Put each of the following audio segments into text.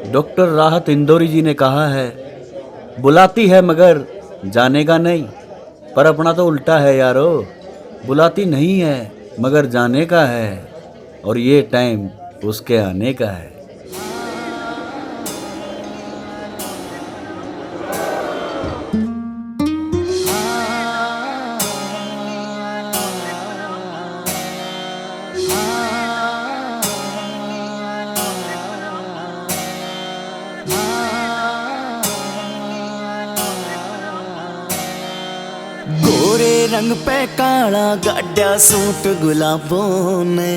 Doctor राहत इंदौरी जी ने कहा है, बुलाती है मगर जाने का नहीं। पर अपना तो उल्टा है यारो, बुलाती नहीं है मगर जाने का है, और ये टाइम उसके आने का है। गोरे रंग पे काला गाड्या सूट गुलाबों ने,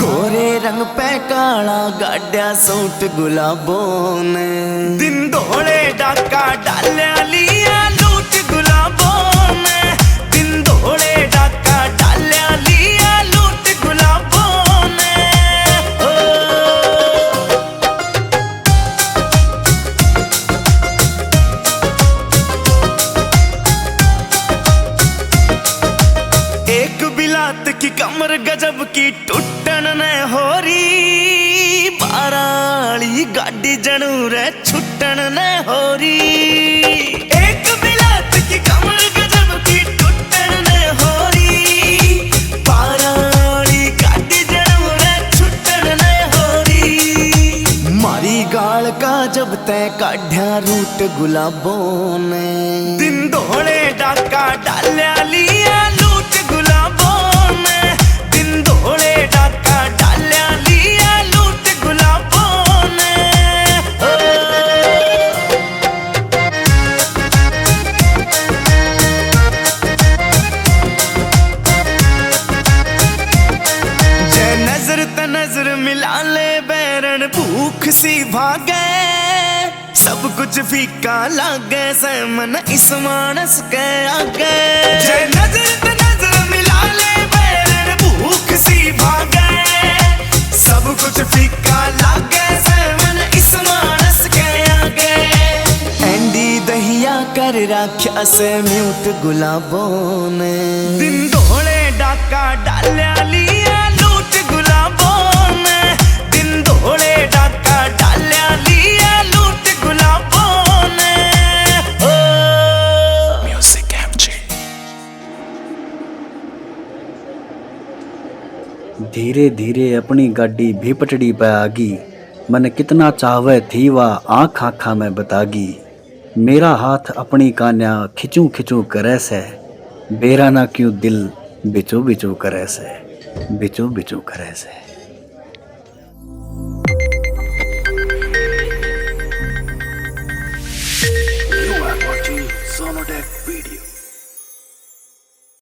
गोरे रंग पे काला गाड्या सूट गुलाबों ने। दिन दौड़े डाका डाल्या लिया लूट गुलाबों ने, दिन दौड़े डाका डाल्या लिया लूट गुलाबों ने। एक बिलात की कमर गजब की टुटन न हो री, बाराली गाड़ी जनू रे छुटन न हो री। एक बिलात की कमर गजब की टुटन न हो री, बाराली गाड़ी जनू रे छुटन न हो री। मारी गाल का जब तय काढ़्या रूट गुलाबों ने, दिन दौड़े डाका डाल्या लिया लूट गुलाबों ने, दिन दौड़े डाका डाल्या लिया लूट गुलाबों ने। जय नजर त नजर मिला ले बैरन भूख सी भागे, सब कुछ फीका लागे से मन इस मानस के आगे। जय नजर पे नजर मिला ले बैरन भूख सी भागे, सब कुछ फीका लागे से मन इस मानस के आगे। एंडी दहिया कर राख्या से म्यूट गुलाबों ने, दिन दौड़े डाका डाल्या लिया लूट गुलाबों ने, दिन दौड़े डाका डाल्या लिया लूट गुलाबों ने। Music MJ. धीरे धीरे अपनी गाड़ी भी पटड़ी पे आगी, मन कितना चाहवे थी वह आँख आँखा में बतागी। मेरा हाथ अपनी कान्या खिंचू खिंचू करे से, बेरा ना क्यों दिल बिचू बिचू करे से, बिचू बिचू करे से। You are watching Sonodec video.